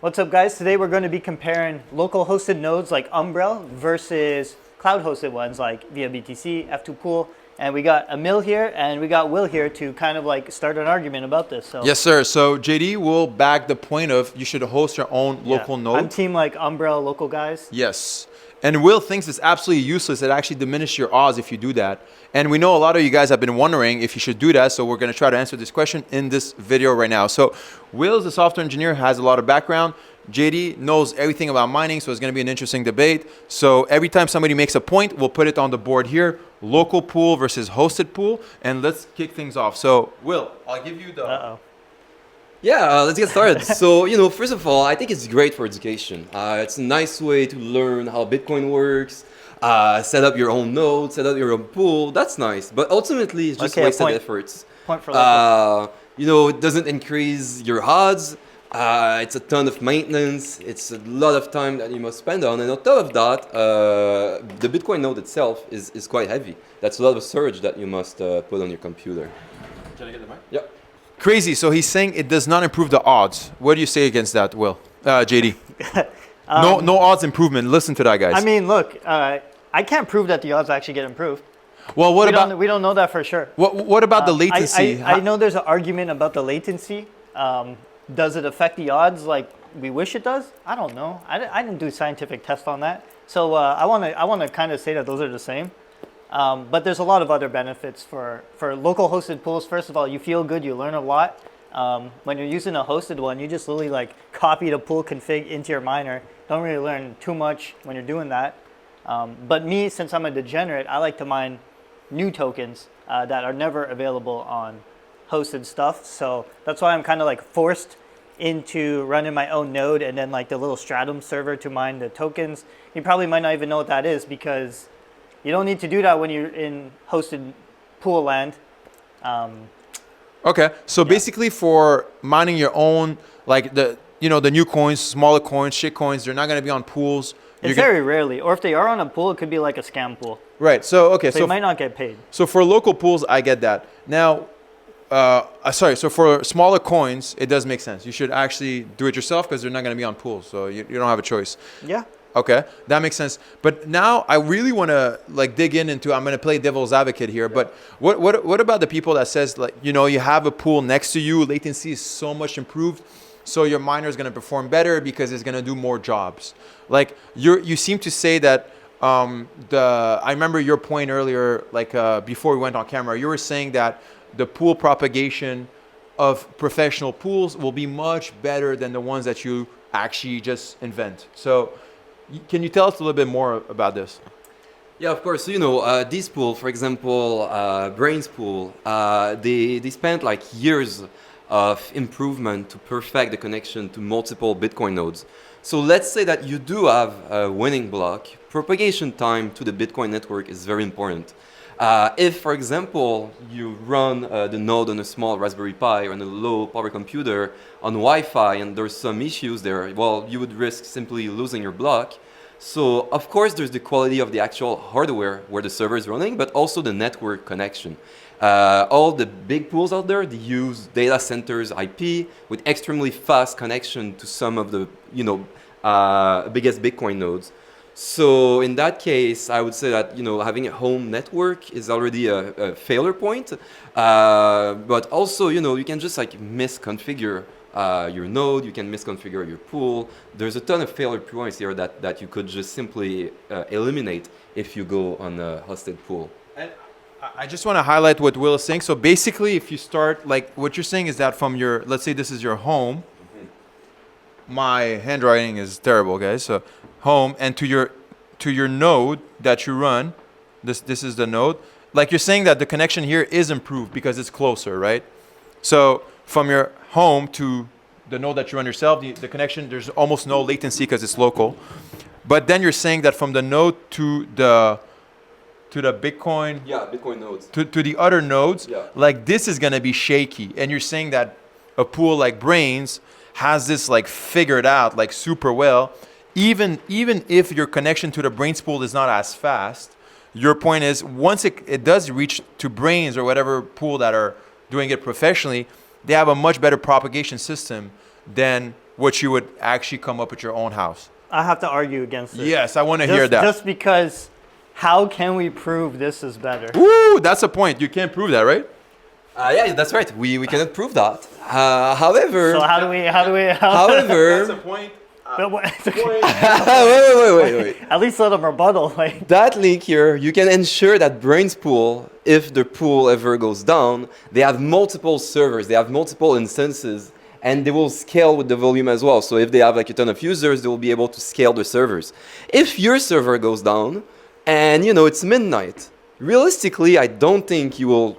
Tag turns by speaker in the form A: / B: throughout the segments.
A: What's up, guys? Today we're going to be comparing local hosted nodes like Umbrel versus cloud hosted ones like via BTC, F2 Pool. And we got Emil here and we got Will here to kind of like start an argument about this. So
B: yes, sir. So JD will back the point of you should host your own local node.
A: I'm team like Umbrel local guys.
B: Yes. And Will thinks it's absolutely useless. It actually diminishes your odds if you do that. And we know a lot of you guys have been wondering if you should do that. So we're going to try to answer this question in this video right now. So Will is a software engineer, has a lot of background. JD knows everything about mining, so it's going to be an interesting debate. So every time somebody makes a point, we'll put it on the board here. Local pool versus hosted pool. And let's kick things off. So Will, I'll give you the...
C: Yeah, let's get started. So, first of all, I think it's great for education. It's a nice way to learn how Bitcoin works, set up your own node, set up your own pool. That's nice. But ultimately, it's just wasted efforts.
A: Point for local.
C: It doesn't increase your odds. It's a ton of maintenance. It's a lot of time that you must spend on. And on top of that, the Bitcoin node itself is quite heavy. That's a lot of storage that you must put on your computer.
B: Can I get the mic?
C: Yep.
B: Crazy. So he's saying it does not improve the odds. What do you say against that, Will? JD? No odds improvement. Listen to that, guys.
A: I mean, look, I can't prove that the odds actually get improved.
B: Well,
A: we don't know that for sure.
B: What about the latency?
A: I know there's an argument about the latency. Does it affect the odds like we wish it does? I don't know. I didn't do scientific tests on that. So I want to kind of say that those are the same. But there's a lot of other benefits for local hosted pools. First of all, you feel good, you learn a lot. When you're using a hosted one, you just literally like copy the pool config into your miner. Don't really learn too much when you're doing that. But me, since I'm a degenerate, I like to mine new tokens that are never available on hosted stuff. So that's why I'm kind of like forced into running my own node and then like the little Stratum server to mine the tokens. You probably might not even know what that is because you don't need to do that when you're in hosted pool land.
B: Okay, so basically for mining your own, like the new coins, smaller coins, shit coins, they're not going to be on pools.
A: It's very rarely, or if they are on a pool, it could be like a scam pool.
B: Right. So okay,
A: so you might not get paid.
B: So for local pools, I get that. Now, so for smaller coins, it does make sense. You should actually do it yourself because they're not going to be on pools, so you don't have a choice.
A: Yeah.
B: Okay, that makes sense. But now I really want to like dig into. I'm going to play devil's advocate here. But what about the people that says like you have a pool next to you, latency is so much improved, so your miner is going to perform better because it's going to do more jobs. Like you seem to say that I remember your point earlier, like before we went on camera, you were saying that the pool propagation of professional pools will be much better than the ones that you actually just invent. So. Can you tell us a little bit more about this?
C: Yeah, of course. So, this pool, for example, Brains pool, they spent like years of improvement to perfect the connection to multiple Bitcoin nodes. So let's say that you do have a winning block. Propagation time to the Bitcoin network is very important. If, for example, you run the node on a small Raspberry Pi or on a low power computer on Wi-Fi and there's some issues there, well, you would risk simply losing your block. So, of course, there's the quality of the actual hardware where the server is running, but also the network connection. All the big pools out there, they use data centers IP with extremely fast connection to some of the, biggest Bitcoin nodes. So in that case, I would say that having a home network is already a failure point. But also, you can just like misconfigure your node. You can misconfigure your pool. There's a ton of failure points here that you could just simply eliminate if you go on a hosted pool.
B: And I just want to highlight what Will is saying. So basically, if you start like what you're saying is that from your, let's say this is your home. My handwriting is terrible, guys. So home and to your node that you run, this is the node. Like you're saying that the connection here is improved because it's closer, right? So from your home to the node that you run yourself, the connection, there's almost no latency because it's local. But then you're saying that from the node to the Bitcoin,
C: Bitcoin nodes,
B: to the other nodes, like this is gonna be shaky. And you're saying that a pool like Brains has this like figured out like super well. Even if your connection to the Brains pool is not as fast, your point is once it does reach to Brains or whatever pool that are doing it professionally, they have a much better propagation system than what you would actually come up with your own house.
A: I have to argue against it.
B: Yes, I want to hear that.
A: Just because, how can we prove this is better?
B: Woo, that's a point. You can't prove that, right?
C: Yeah, that's right. We cannot prove that. However,
A: So how do we?
C: however,
B: That's a point.
A: But what-
C: wait.
A: At least let them rebuttal. Like,
C: That link here, you can ensure that Brains pool, if the pool ever goes down, they have multiple servers, they have multiple instances, and they will scale with the volume as well. So if they have like a ton of users, they will be able to scale the servers. If your server goes down, and it's midnight, realistically, I don't think you will.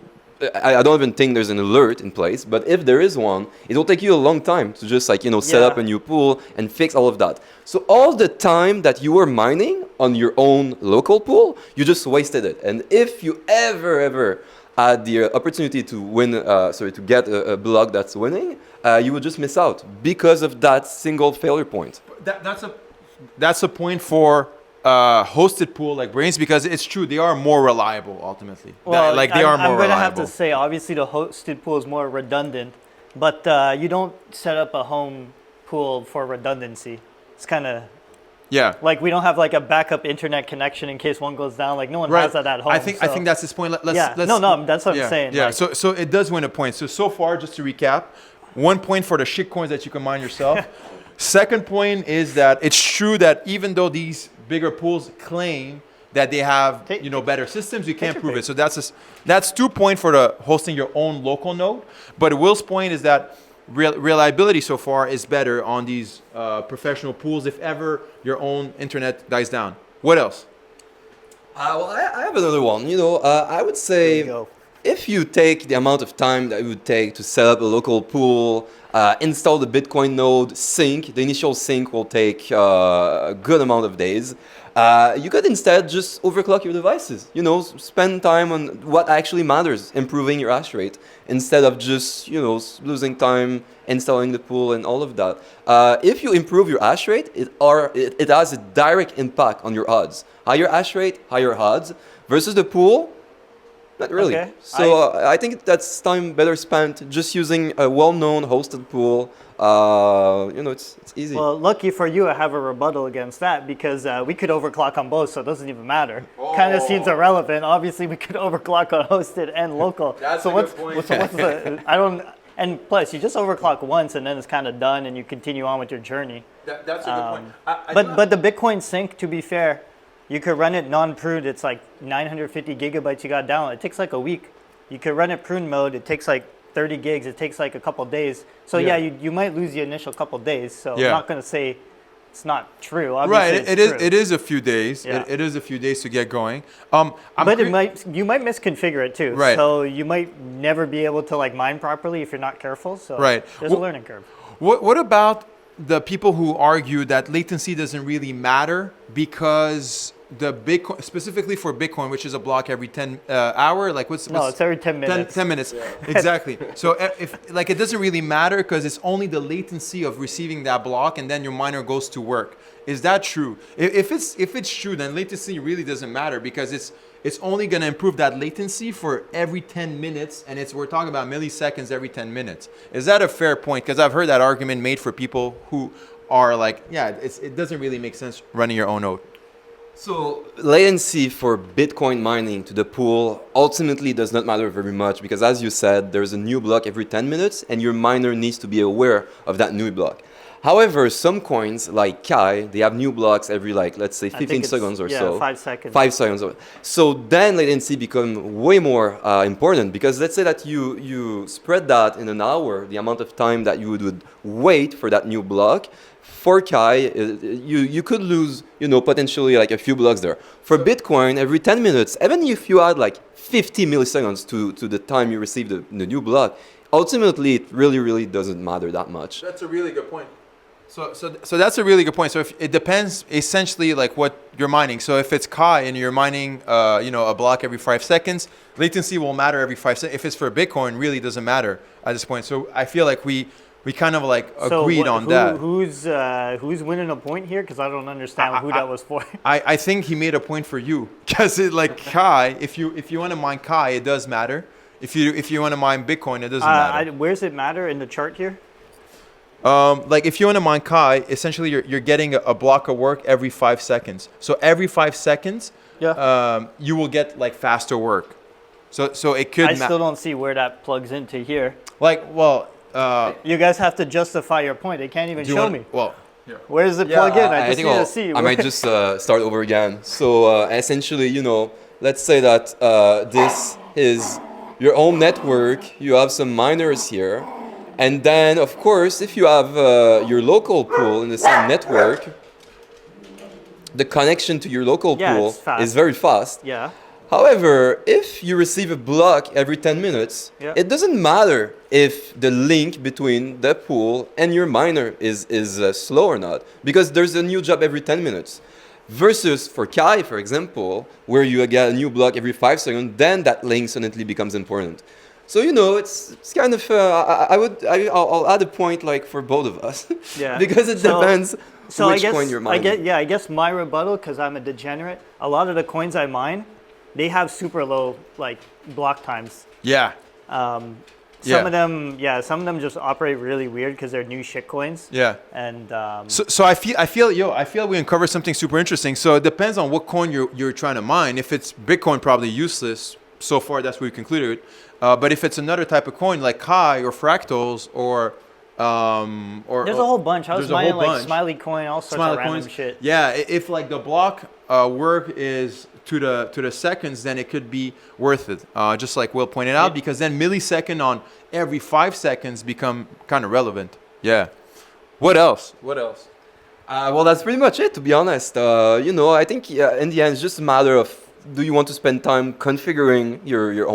C: I don't even think there's an alert in place, but if there is one, it will take you a long time to just set up a new pool and fix all of that. So all the time that you were mining on your own local pool, you just wasted it. And if you ever had the opportunity to win, to get a block that's winning, you would just miss out because of that single failure point.
B: That's a point for hosted pool like Brains, because it's true, they are more reliable ultimately.
A: well,
B: They are more
A: I'm gonna have
B: reliable.
A: to say, obviously, the hosted pool is more redundant, but you don't set up a home pool for redundancy. It's kind of
B: Yeah.
A: like we don't have like a backup internet connection in case one goes down. Like no one
B: Right.
A: has that at home.
B: I think that's his point. Let's
A: No, that's what
B: yeah,
A: I'm saying.
B: Yeah.
A: Like,
B: So it does win a point. So far, just to recap, 1 point for the shit coins that you can mine yourself. Second point is that it's true that even though these bigger pools claim that they have better systems, you can't
A: your
B: prove
A: pick.
B: it. So that's 2 points for the hosting your own local node. But Will's point is that reliability so far is better on these professional pools if ever your own internet dies down. What else?
C: I have another one. I would
A: there you
C: say
A: go.
C: if you take the amount of time that it would take to set up a local pool, install the Bitcoin node, sync, the initial sync will take a good amount of days. You could instead just overclock your devices. Spend time on what actually matters, improving your hash rate, instead of just losing time installing the pool and all of that. If you improve your hash rate, it has a direct impact on your odds. Higher hash rate, higher odds, versus the pool. Not really.
A: Okay.
C: So I think that's time better spent just using a well-known hosted pool. It's easy.
A: Well, lucky for you, I have a rebuttal against that because we could overclock on both, so it doesn't even matter. Kind of seems irrelevant. Obviously, we could overclock on hosted and local.
B: That's
A: so
B: a
A: what's
B: good point.
A: so what's the? I don't. And plus, you just overclock once, and then it's kind of done, and you continue on with your journey.
B: That's a good point.
A: But the Bitcoin sync, to be fair, you could run it non-pruned. It's like 950 gigabytes you got down. It takes like a week. You could run it prune mode. It takes like 30 gigs. It takes like a couple days. So yeah, you might lose the initial couple days. So I'm not going to say it's not true. Obviously,
B: Right,
A: it's true.
B: it is a few days.
A: Yeah.
B: It is a few days to get going.
A: But you might misconfigure it too.
B: Right.
A: So you might never be able to like mine properly if you're not careful. So
B: Right.
A: there's a learning curve.
B: What about the people who argue that latency doesn't really matter because the Bitcoin, specifically for Bitcoin, which is a block every 10 hour, like what's
A: It's every 10 minutes.
B: 10 minutes, exactly. So if like it doesn't really matter because it's only the latency of receiving that block and then your miner goes to work. Is that true? If it's true, then latency really doesn't matter because it's only going to improve that latency for every 10 minutes, and we're talking about milliseconds every 10 minutes. Is that a fair point? Because I've heard that argument made for people who are like, it doesn't really make sense running your own node.
C: So latency for Bitcoin mining to the pool ultimately does not matter very much because, as you said, there's a new block every 10 minutes and your miner needs to be aware of that new block. However, some coins like Kai, they have new blocks every let's say 15 seconds or so.
A: 5 seconds.
C: 5 seconds. So then latency become way more important because let's say that you spread that in an hour, the amount of time that you would wait for that new block. For Kai, you could lose, potentially like a few blocks there. For Bitcoin, every 10 minutes, even if you add like 50 milliseconds to the time you receive the new block, ultimately it really doesn't matter that much.
B: That's a really good point. So that's a really good point. So if it depends essentially like what you're mining. So if it's Kai and you're mining, a block every 5 seconds, latency will matter every 5 seconds. If it's for Bitcoin, really doesn't matter at this point. So I feel like we kind of like agreed on that.
A: Who's winning a point here? Because I don't understand who that was for.
B: I think he made a point for you because Kai, if you want to mine Kai, it does matter. If you want to mine Bitcoin, it doesn't matter.
A: Where's it matter in the chart here?
B: Like if you want to mine Kai, essentially you're getting a block of work every 5 seconds. So every 5 seconds, you will get like faster work. So it could.
A: I still don't see where that plugs into here.
B: Like, well,
A: You guys have to justify your point. They can't even show me.
B: Well,
A: Where does it plug in? I just
C: think
A: need to see.
C: I might just start over again. So essentially, let's say that this is your own network. You have some miners here. And then, of course, if you have your local pool in the same network, the connection to your local pool is very fast.
A: Yeah.
C: However, if you receive a block every 10 minutes, it doesn't matter if the link between the pool and your miner is slow or not, because there's a new job every 10 minutes. Versus for Kai, for example, where you get a new block every 5 seconds, then that link suddenly becomes important. So it's kind of I'll add a point like for both of us, because it depends which coin you're mining.
A: I guess my rebuttal, because I'm a degenerate, a lot of the coins I mine, they have super low like block times.
B: Yeah.
A: Some of them just operate really weird because they're new shit coins.
B: Yeah.
A: And
B: so I feel we uncovered something super interesting. So it depends on what coin you're trying to mine. If it's Bitcoin, probably useless. So far, that's what we concluded. But if it's another type of coin like Kai or fractals or
A: there's a whole bunch. I was mining like Smiley coin, all sorts of random shit.
B: Yeah, if like the block work is to the seconds, then it could be worth it. Just like Will pointed out, because then millisecond on every 5 seconds become kind of relevant. Yeah. What else?
C: Well, that's pretty much it, to be honest. I think in the end, it's just a matter of, do you want to spend time configuring your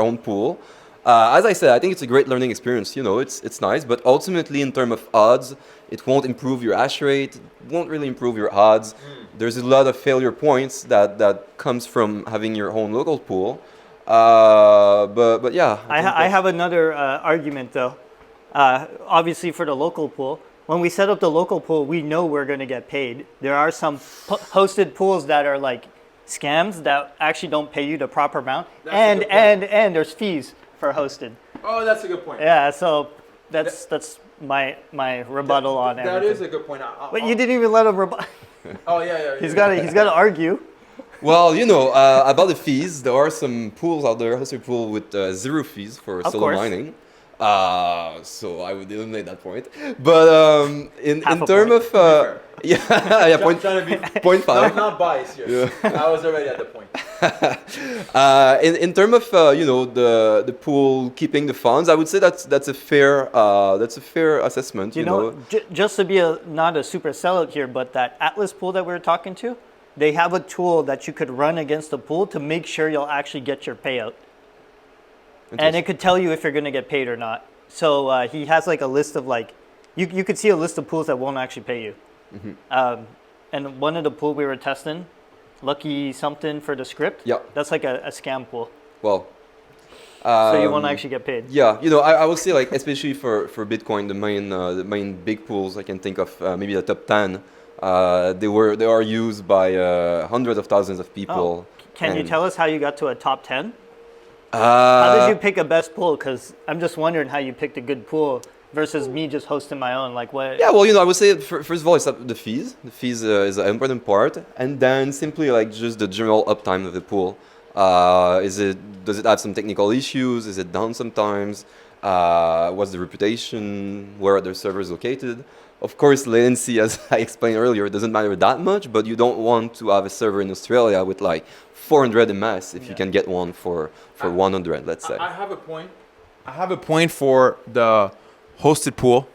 C: own pool? As I said, I think it's a great learning experience. It's nice, but ultimately, in terms of odds, it won't improve your hash rate. It won't really improve your odds. There's a lot of failure points that comes from having your own local pool. But yeah.
A: I have another argument though. Obviously, for the local pool, when we set up the local pool, we know we're going to get paid. There are some hosted pools that are like scams that actually don't pay you the proper amount, and there's fees for hosted.
B: Oh, that's a good point.
A: Yeah, so that's my rebuttal on everything.
B: That is a good point.
A: But you didn't even let him rebut.
B: Oh yeah.
A: He's got to argue.
C: Well, about the fees, there are some pools out there, hosted pool with 0 fees for solo mining. So I would eliminate that point. But in terms of point,
B: trying to be
C: 0.5.
B: I'm not biased here. Yeah. I was already at the point.
C: In terms of the pool keeping the funds, I would say that's a fair assessment.
A: Just to be not a super sellout here, but that Atlas pool that we were talking to, they have a tool that you could run against the pool to make sure you'll actually get your payout. And it could tell you if you're going to get paid or not. So he has like a list of like, you could see a list of pools that won't actually pay you. Mm-hmm. And one of the pool we were testing, Lucky something for the script.
C: Yeah.
A: That's like a scam pool.
C: Well.
A: So you won't actually get paid.
C: Yeah, I would say like especially for Bitcoin, the main big pools I can think of, maybe the top 10. They are used by hundreds of thousands of people.
A: Oh. Can you tell us how you got to a top 10? How did you pick a best pool? Because I'm just wondering how you picked a good pool versus me just hosting my own. Like what?
C: Yeah, well, I would say first of all, it's the fees. The fees is an important part, and then simply like just the general uptime of the pool. Does it have some technical issues? Is it down sometimes? What's the reputation? Where are the servers located? Of course, latency, as I explained earlier, doesn't matter that much, but you don't want to have a server in Australia with like 400 ms if you can get one for 100, let's say.
B: I have a point. I have a point for the hosted pool.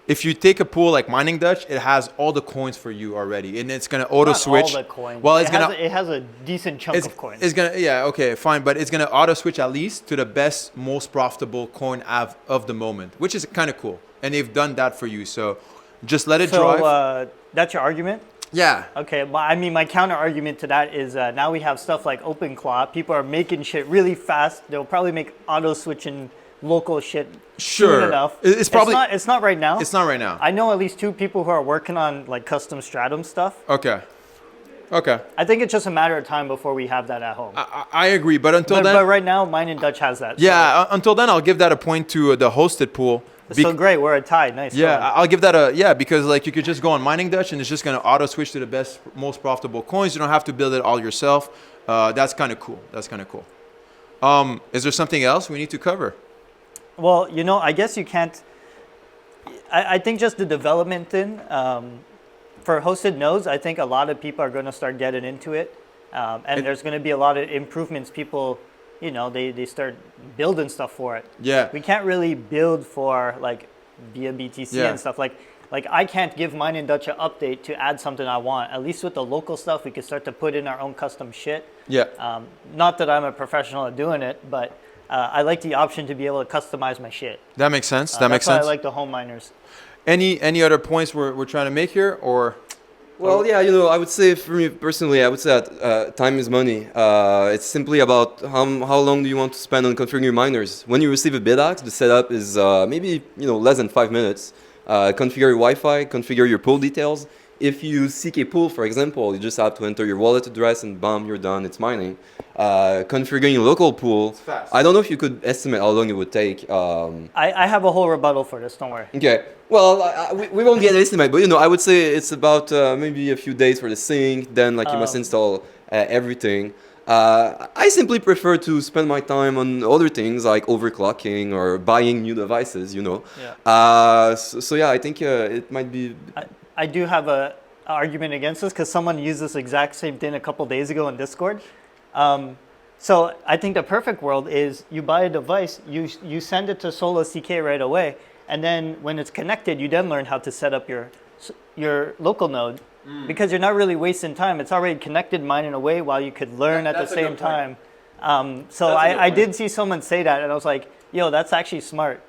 B: If you take a pool like Mining Dutch, it has all the coins for you already, and it's gonna auto switch.
A: All the coins.
B: Well,
A: it has a decent chunk of coins.
B: It's gonna okay, fine, but it's gonna auto switch at least to the best, most profitable coin of the moment, which is kind of cool. And they've done that for you, so just let it drive.
A: So that's your argument?
B: Yeah.
A: Okay, I mean, my counter argument to that is now we have stuff like OpenClaw. People are making shit really fast. They'll probably make auto switching local shit soon enough.
B: It's probably
A: it's not right now.
B: It's not right now.
A: I know at least 2 people who are working on like custom stratum stuff.
B: Okay.
A: I think it's just a matter of time before we have that at home.
B: I agree, but until then.
A: But right now, Mine and Dutch has that.
B: Yeah, until then, I'll give that a point to the hosted pool.
A: So great, we're a tie. Nice.
B: Yeah,
A: going.
B: I'll give that a yeah, because like you could just go on Mining Dutch and it's just gonna auto switch to the best, most profitable coins. You don't have to build it all yourself. That's kind of cool. That's kind of cool. Is there something else we need to cover?
A: Well, I guess you can't. I think just the development thing for hosted nodes. I think a lot of people are going to start getting into it, and there's going to be a lot of improvements. People, they start building stuff for it.
B: Yeah.
A: We can't really build for like via BTC and stuff like I can't give mine in Dutch an update to add something I want. At least with the local stuff, we could start to put in our own custom shit.
B: Yeah.
A: Not that I'm a professional at doing it, but I like the option to be able to customize my shit.
B: That makes sense. That makes
A: That's why
B: sense.
A: I like the home miners.
B: Any other points we're trying to make here, or?
C: Well, yeah, I would say for me personally, I would say that time is money. It's simply about how long do you want to spend on configuring your miners. When you receive a bidax, the setup is maybe less than 5 minutes. Configure your Wi-Fi, configure your pool details. If you seek a pool, for example, you just have to enter your wallet address and bam, you're done. It's mining. Configuring a local pool,
B: fast.
C: I don't know if you could estimate how long it would take.
A: I have a whole rebuttal for this. Don't worry.
C: Okay. Well, we won't get an estimate, but I would say it's about maybe a few days for the sync. Then, you must install everything. I simply prefer to spend my time on other things like overclocking or buying new devices.
A: Yeah.
C: So yeah, I think it might be.
A: I do have a argument against this because someone used this exact same thing a couple days ago in Discord. So I think the perfect world is you buy a device, you send it to Solo CK right away, and then when it's connected, you then learn how to set up your local node because you're not really wasting time. It's already connected, mining away while you could learn at the same time. So I did see someone say that, and I was like, yo, that's actually smart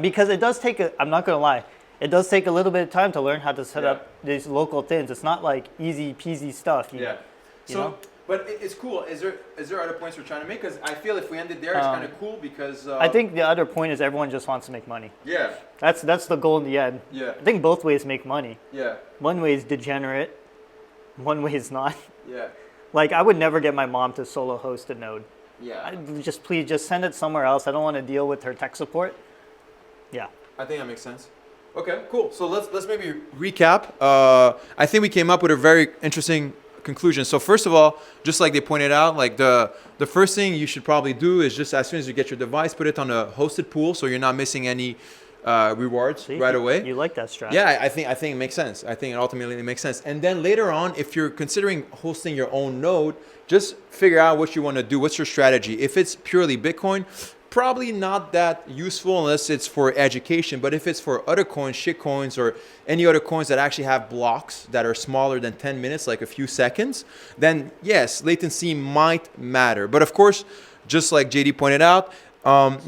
A: because it does take I'm not going to lie. It does take a little bit of time to learn how to set up these local things. It's not like easy peasy stuff. You know?
B: But it's cool. Is there other points we're trying to make? Because I feel if we ended there, it's kind of cool because.
A: I think the other point is everyone just wants to make money.
B: Yeah.
A: That's the goal in the end.
B: Yeah.
A: I think both ways make money.
B: Yeah.
A: One way is degenerate. One way is not.
B: Yeah.
A: Like I would never get my mom to solo host a node.
B: Yeah.
A: Please just send it somewhere else. I don't want to deal with her tech support. Yeah.
B: I think that makes sense. Okay, cool. So let's maybe recap. I think we came up with a very interesting conclusion. So first of all, just like they pointed out, like the first thing you should probably do is just as soon as you get your device, put it on a hosted pool so you're not missing any rewards right away.
A: You like that strat?
B: Yeah, I think it makes sense. I think it ultimately makes sense. And then later on, if you're considering hosting your own node, just figure out what you want to do. What's your strategy? If it's purely Bitcoin, probably not that useful unless it's for education. But if it's for other coins, shit coins, or any other coins that actually have blocks that are smaller than 10 minutes, like a few seconds, then yes, latency might matter. But of course, just like JD pointed out,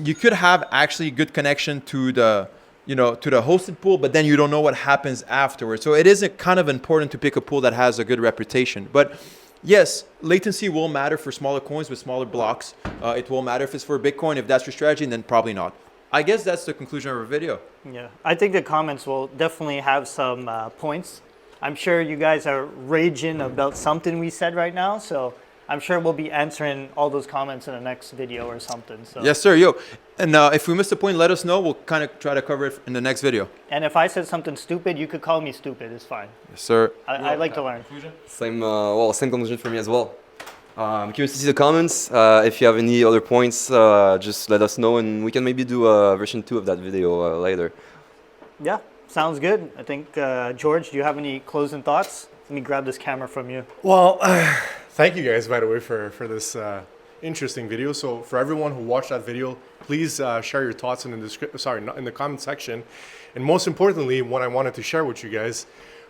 B: you could have actually good connection to the hosted pool, but then you don't know what happens afterwards. So it is kind of important to pick a pool that has a good reputation. But yes, latency will matter for smaller coins with smaller blocks. It will matter if it's for Bitcoin. If that's your strategy, then probably not. I guess that's the conclusion of our video.
A: Yeah, I think the comments will definitely have some points. I'm sure you guys are raging about something we said right now, so I'm sure we'll be answering all those comments in the next video or something. So.
B: Yes, sir. Yo, and if we missed a point, let us know. We'll kind of try to cover it in the next video.
A: And if I said something stupid, you could call me stupid. It's fine.
B: Yes, sir.
A: I like to learn.
C: Same conclusion for me as well. I'm curious to see the comments. If you have any other points, just let us know, and we can maybe do a version 2 of that video later.
A: Yeah, sounds good. I think, George, do you have any closing thoughts? Let me grab this camera from you.
D: Well, thank you guys, by the way, for this interesting video. So for everyone who watched that video, please share your thoughts in the comment section. And most importantly, what I wanted to share with you guys,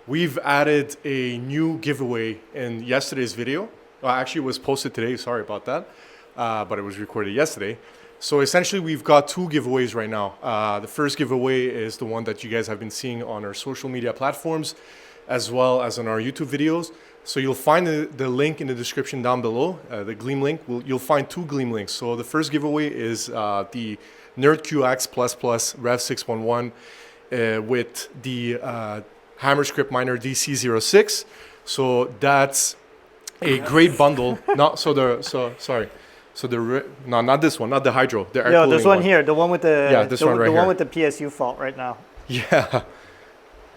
D: we've added a new giveaway in yesterday's video. Well, actually, it was posted today. Sorry about that. But it was recorded yesterday. So essentially, we've got 2 giveaways right now. The first giveaway is the one that you guys have been seeing on our social media platforms, as well as on our YouTube videos. So you'll find the link in the description down below, the Gleam link. You'll find 2 Gleam links. So the first giveaway is the NerdQX++ Rev 611 with the HammerScript Miner DC06. So that's a great bundle. Sorry. So no, not this one, not the hydro. The air
A: No,
D: cooling
A: this one here, the one with the
D: this one right
A: the
D: here.
A: one with the PSU fault right now.
D: Yeah.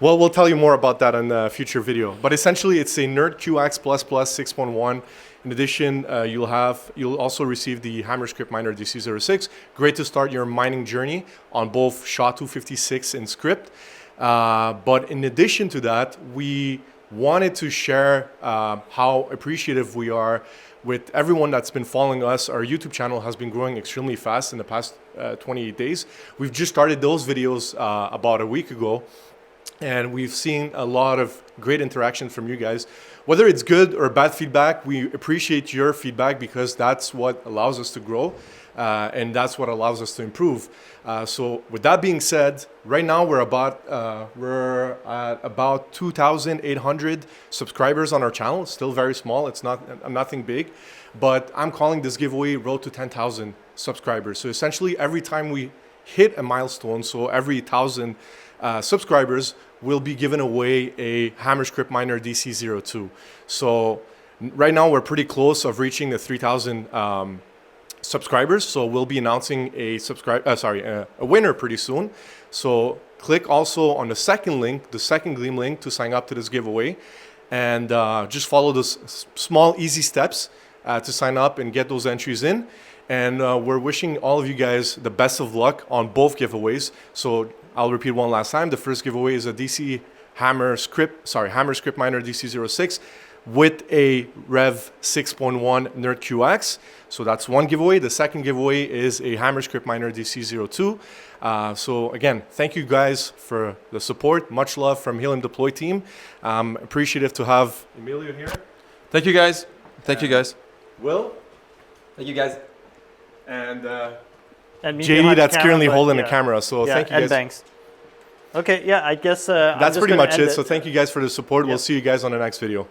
D: Well, we'll tell you more about that in a future video. But essentially, it's a Nerd QX++ 6.1. In addition, you'll also receive the Hammer Script Miner DC06. Great to start your mining journey on both SHA-256 and Script. But in addition to that, we wanted to share how appreciative we are with everyone that's been following us. Our YouTube channel has been growing extremely fast in the past 28 days. We've just started those videos about a week ago. And we've seen a lot of great interaction from you guys. Whether it's good or bad feedback, we appreciate your feedback because that's what allows us to grow and that's what allows us to improve. So with that being said, right now we're at about 2,800 subscribers on our channel. It's still very small. It's nothing big, but I'm calling this giveaway Road to 10,000 subscribers. So essentially every time we hit a milestone, so every 1,000 subscribers, will be given away a Hammer Script Miner DC02. So right now we're pretty close of reaching the 3,000 subscribers. So we'll be announcing a winner pretty soon. So click also on the second link, the second Gleam link, to sign up to this giveaway, and just follow those small, easy steps to sign up and get those entries in. And we're wishing all of you guys the best of luck on both giveaways. So I'll repeat one last time. The first giveaway is a Hammer Script Miner DC06 with a Rev 6.1 Nerd QX. So that's one giveaway. The second giveaway is a Hammer Script Miner DC02. So again, thank you guys for the support. Much love from HeliumDeploy team. Appreciative to have Emilio here.
B: Thank you guys. Thank you guys.
D: Will.
C: Thank you guys.
D: And
A: And me
D: JD,
A: behind the
D: that's
A: camera,
D: currently
A: but
D: holding
A: yeah.
D: the camera. So
A: Yeah,
D: thank you
A: and
D: guys.
A: Banks. Okay, yeah, I guess I'm
D: That's
A: just
D: pretty
A: gonna
D: much
A: end
D: it. So thank you guys for the support. We'll
A: Yep.
D: see you guys on the next video.